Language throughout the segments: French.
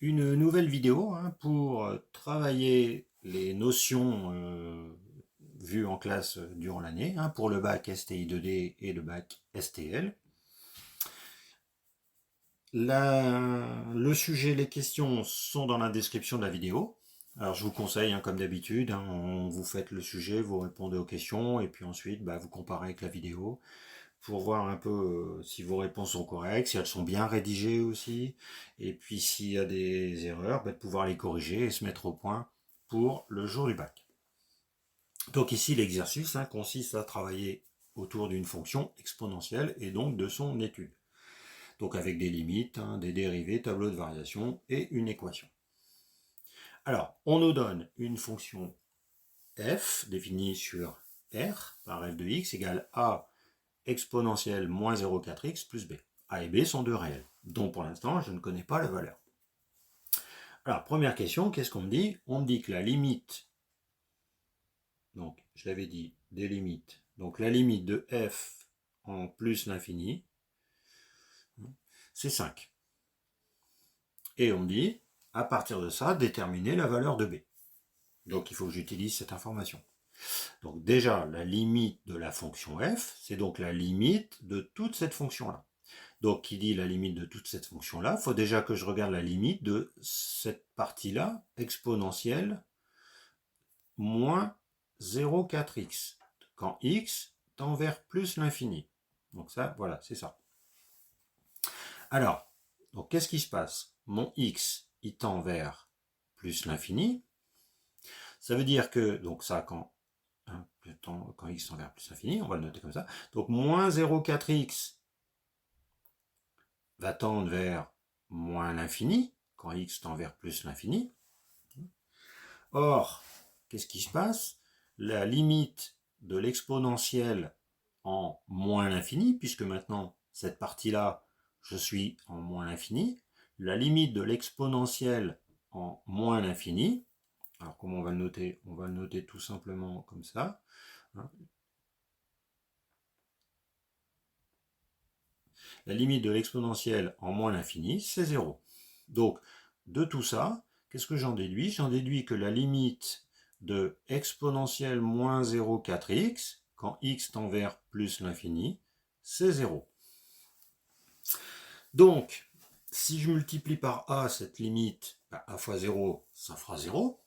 Une nouvelle vidéo pour travailler les notions vues en classe durant l'année pour le bac STI 2D et le bac STL. Le sujet, les questions sont dans la description de la vidéo. Alors je vous conseille, comme d'habitude, vous faites le sujet, vous répondez aux questions et puis ensuite vous comparez avec la vidéo pour voir un peu si vos réponses sont correctes, si elles sont bien rédigées aussi, et puis s'il y a des erreurs, de pouvoir les corriger et se mettre au point pour le jour du bac. Donc ici l'exercice consiste à travailler autour d'une fonction exponentielle et donc de son étude. Donc avec des limites, des dérivés, tableau de variation et une équation. Alors, on nous donne une fonction f définie sur r par f de x égale a exponentielle moins 0,4x plus b. A et b sont deux réels, dont pour l'instant je ne connais pas la valeur. Alors, première question, qu'est-ce qu'on me dit? On me dit que la limite, donc je l'avais dit, des limites, donc la limite de f en plus l'infini, c'est 5. Et on me dit, à partir de ça, déterminer la valeur de b. Donc il faut que j'utilise cette information. Donc déjà, la limite de la fonction f, c'est donc la limite de toute cette fonction-là. Donc, qui dit la limite de toute cette fonction-là, il faut déjà que je regarde la limite de cette partie-là, exponentielle, moins 0,4x, quand x tend vers plus l'infini. Donc ça, voilà, c'est ça. Alors, donc qu'est-ce qui se passe? Mon x, il tend vers plus l'infini. Ça veut dire que, donc ça, quand x tend vers plus l'infini, on va le noter comme ça. Donc, moins 0,4x va tendre vers moins l'infini, quand x tend vers plus l'infini. Or, qu'est-ce qui se passe? La limite de l'exponentielle en moins l'infini, puisque maintenant, cette partie-là, je suis en moins l'infini, la limite de l'exponentielle en moins l'infini, alors comment on va le noter? On va le noter tout simplement comme ça. La limite de l'exponentielle en moins l'infini, c'est 0. Donc, de tout ça, qu'est-ce que j'en déduis? J'en déduis que la limite de exponentielle moins 0,4x, quand x tend vers plus l'infini, c'est 0. Donc, si je multiplie par a cette limite, a fois 0, ça fera 0.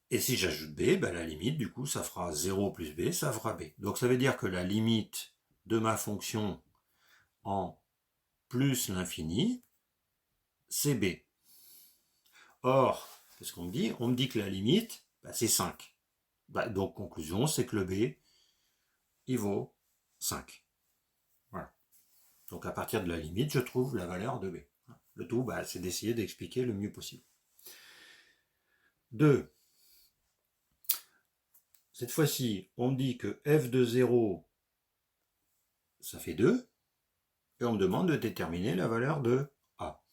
Et si j'ajoute b, la limite, du coup, ça fera 0 plus b, ça fera b. Donc ça veut dire que la limite de ma fonction en plus l'infini, c'est b. Or, qu'est-ce qu'on me dit? On me dit que la limite, c'est 5. Donc, conclusion, c'est que le b, il vaut 5. Voilà. Donc, à partir de la limite, je trouve la valeur de b. Le tout, c'est d'essayer d'expliquer le mieux possible. 2. Cette fois-ci, on me dit que f de 0, ça fait 2. Et on me demande de déterminer la valeur de a.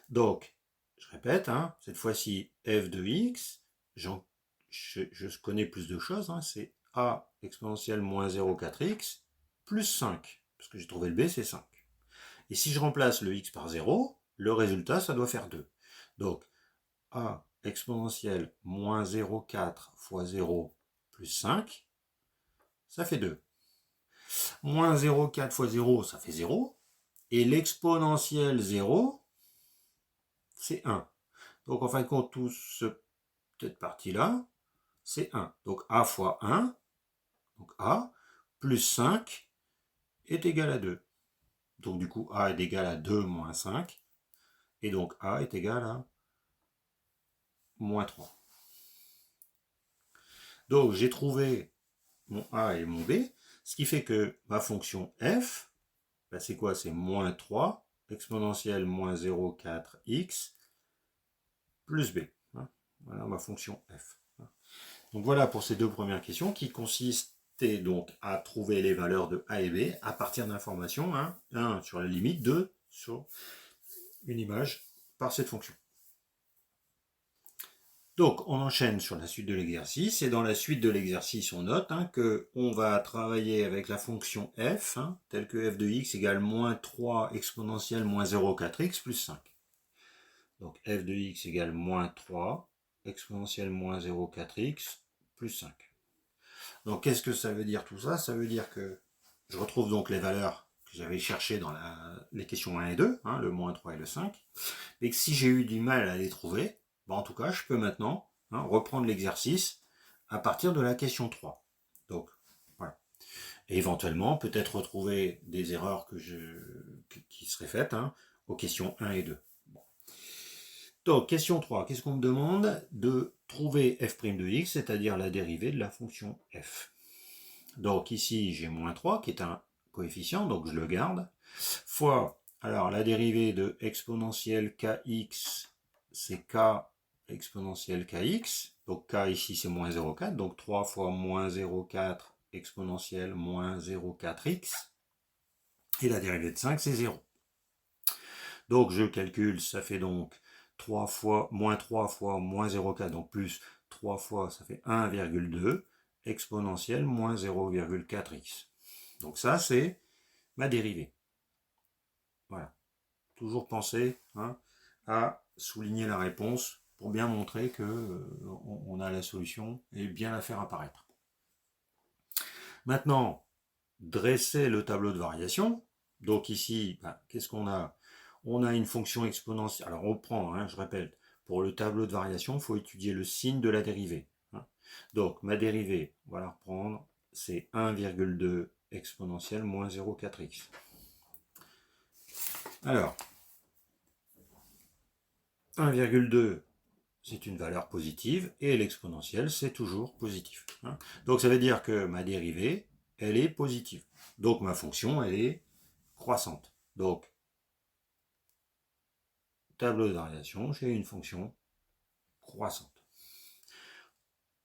Donc, je répète, cette fois-ci, f de x, je connais plus de choses, c'est a exponentielle moins 0,4x plus 5, parce que j'ai trouvé le b, c'est 5. Et si je remplace le x par 0, le résultat, ça doit faire 2. Donc, a exponentielle moins 0,4 fois 0 plus 5, ça fait 2. Moins 0,4 fois 0, ça fait 0. Et l'exponentielle 0, c'est 1. Donc, en fin de compte, cette partie-là, c'est 1. Donc, a fois 1, donc a, plus 5 est égal à 2. Donc, du coup, a est égal à 2 moins 5. Et donc, a est égal à moins 3. Donc, j'ai trouvé mon a et mon b, ce qui fait que ma fonction f, c'est quoi? C'est moins 3 exponentielle moins 0,4x plus b. Voilà ma fonction f. Donc voilà pour ces deux premières questions qui consistaient donc à trouver les valeurs de a et b à partir d'informations, 1 sur la limite, 2 sur une image par cette fonction. Donc, on enchaîne sur la suite de l'exercice, et dans la suite de l'exercice, on note qu'on va travailler avec la fonction f, telle que f de x égale moins 3 exponentielle moins 0,4x plus 5. Donc, f de x égale moins 3 exponentielle moins 0,4x plus 5. Donc, qu'est-ce que ça veut dire tout ça? Ça veut dire que je retrouve donc les valeurs que j'avais cherchées dans les questions 1 et 2, le moins 3 et le 5, et que si j'ai eu du mal à les trouver, en tout cas, je peux maintenant reprendre l'exercice à partir de la question 3. Donc, voilà. Et éventuellement, peut-être retrouver des erreurs qui seraient faites aux questions 1 et 2. Bon. Donc, question 3. Qu'est-ce qu'on me demande? De trouver f' de x, c'est-à-dire la dérivée de la fonction f. Donc, ici, j'ai moins 3, qui est un coefficient, donc je le garde, fois, alors, la dérivée de exponentielle kx, c'est k exponentielle kx, donc k ici c'est moins 0,4, donc 3 fois moins 0,4 exponentielle moins 0,4x, et la dérivée de 5 c'est 0. Donc je calcule, ça fait donc 3 fois moins 0,4, donc plus 3 fois, ça fait 1,2 exponentielle moins 0,4x. Donc ça c'est ma dérivée. Voilà. Toujours penser à souligner la réponse pour bien montrer que on a la solution et bien la faire apparaître. Maintenant, dresser le tableau de variation. Donc ici, qu'est-ce qu'on a? On a une fonction exponentielle. Alors on prend, je répète, pour le tableau de variation, il faut étudier le signe de la dérivée. Donc ma dérivée, on va la reprendre, c'est 1,2 exponentielle moins 0,4x. Alors, 1,2, c'est une valeur positive, et l'exponentielle, c'est toujours positif. Donc ça veut dire que ma dérivée, elle est positive. Donc ma fonction, elle est croissante. Donc, tableau de variation, j'ai une fonction croissante.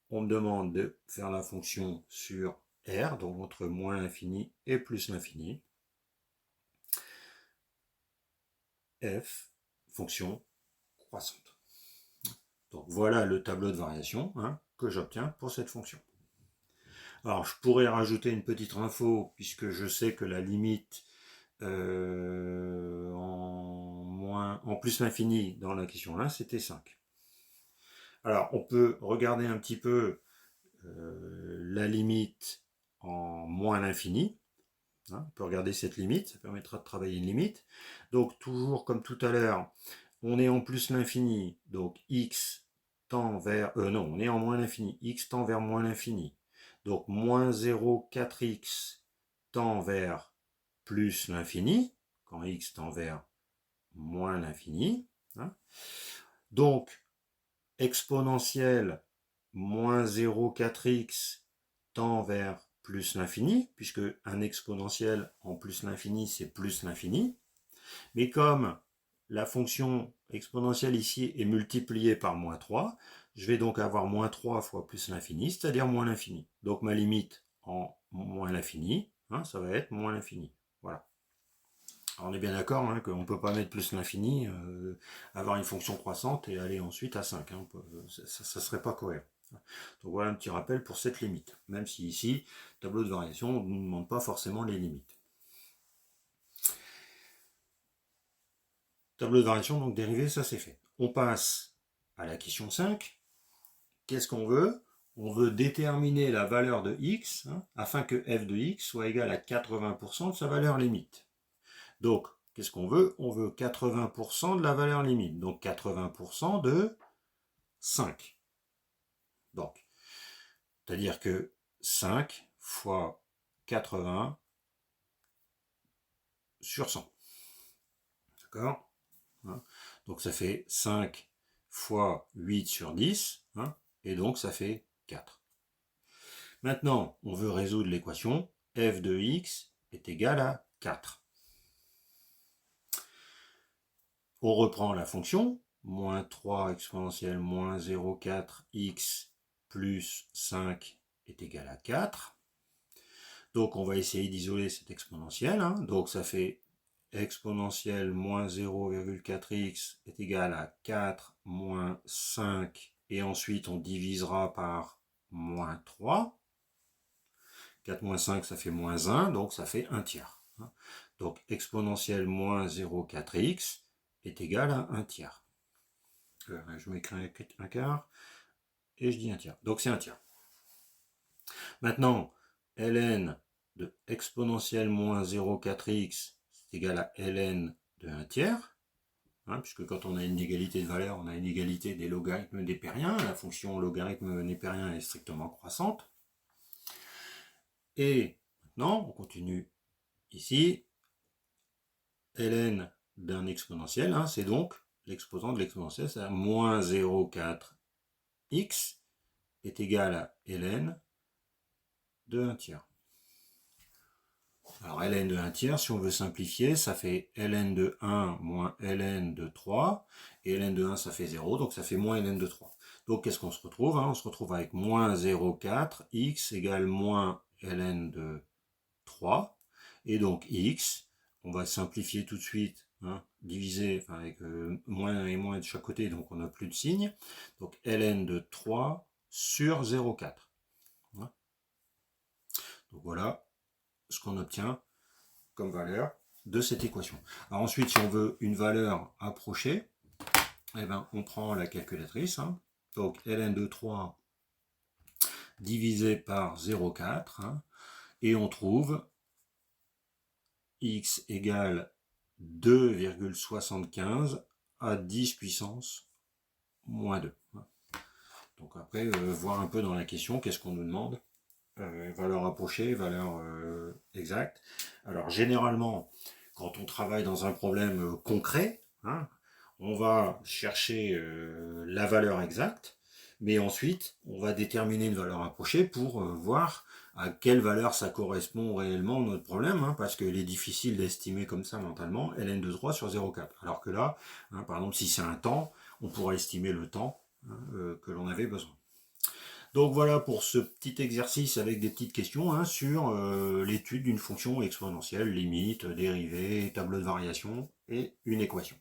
On me demande de faire la fonction sur R, donc entre moins l'infini et plus l'infini. F, fonction croissante. Donc voilà le tableau de variation que j'obtiens pour cette fonction. Alors je pourrais rajouter une petite info, puisque je sais que la limite en plus l'infini dans la question 1, c'était 5. Alors on peut regarder un petit peu la limite en moins l'infini. On peut regarder cette limite, ça permettra de travailler une limite. Donc toujours comme tout à l'heure, on est en plus l'infini, donc x tend vers... non, on est en moins l'infini, x tend vers moins l'infini. Donc moins 0,4x tend vers plus l'infini, quand x tend vers moins l'infini. Donc, exponentielle moins 0,4x tend vers plus l'infini, puisque un exponentiel en plus l'infini, c'est plus l'infini. Mais comme la fonction exponentielle ici est multipliée par moins 3, je vais donc avoir moins 3 fois plus l'infini, c'est-à-dire moins l'infini. Donc ma limite en moins l'infini, ça va être moins l'infini. Voilà. Alors on est bien d'accord qu'on ne peut pas mettre plus l'infini, avoir une fonction croissante et aller ensuite à 5. Ça ne serait pas cohérent. Donc voilà un petit rappel pour cette limite. Même si ici, tableau de variation, on ne nous demande pas forcément les limites. Tableau de variation, donc dérivée, ça c'est fait. On passe à la question 5. Qu'est-ce qu'on veut? On veut déterminer la valeur de x afin que f de x soit égal à 80% de sa valeur limite. Donc, qu'est-ce qu'on veut? On veut 80% de la valeur limite. Donc 80% de 5. Donc, c'est-à-dire que 5 fois 80 sur 100. D'accord? Donc ça fait 5 fois 8 sur 10, et donc ça fait 4. Maintenant, on veut résoudre l'équation f de x est égal à 4. On reprend la fonction, moins 3 exponentielle moins 0,4x plus 5 est égal à 4. Donc on va essayer d'isoler cette exponentielle. Donc ça fait exponentielle moins 0,4x est égal à 4 moins 5 et ensuite on divisera par moins 3. 4 moins 5, ça fait moins 1, donc ça fait 1 tiers. Donc exponentielle moins 0,4x est égal à 1 tiers. Je m'écris un quart et je dis 1 tiers. Donc c'est 1 tiers. Maintenant, ln de exponentielle moins 0,4x c'est égal à ln de 1 tiers. Puisque quand on a une égalité de valeur, on a une égalité des logarithmes népériens. La fonction logarithme népérien est strictement croissante. Et maintenant, on continue ici. Ln d'un exponentiel, c'est donc l'exposant de l'exponentiel, c'est-à-dire moins 0,4x est égal à ln de 1 tiers. Alors ln de 1 tiers, si on veut simplifier, ça fait ln de 1 moins ln de 3, et ln de 1 ça fait 0, donc ça fait moins ln de 3. Donc qu'est-ce qu'on se retrouve? On se retrouve avec moins 0,4, x égale moins ln de 3, et donc x, on va simplifier tout de suite, diviser avec moins et moins de chaque côté, donc on n'a plus de signe, donc ln de 3 sur 0,4. Donc voilà ce qu'on obtient comme valeur de cette équation. Alors ensuite, si on veut une valeur approchée, on prend la calculatrice, donc ln de 3 divisé par 0,4, et on trouve x égale 2,75 à 10 puissance moins 2. Donc après, voir un peu dans la question, qu'est-ce qu'on nous demande? Valeur approchée, valeur exacte. Alors généralement, quand on travaille dans un problème concret, on va chercher la valeur exacte, mais ensuite on va déterminer une valeur approchée pour voir à quelle valeur ça correspond réellement notre problème, parce qu'il est difficile d'estimer comme ça mentalement ln de 3 sur 0,4. Alors que là, par exemple, si c'est un temps, on pourra estimer le temps que l'on avait besoin. Donc voilà pour ce petit exercice avec des petites questions sur l'étude d'une fonction exponentielle, limite, dérivée, tableau de variation et une équation.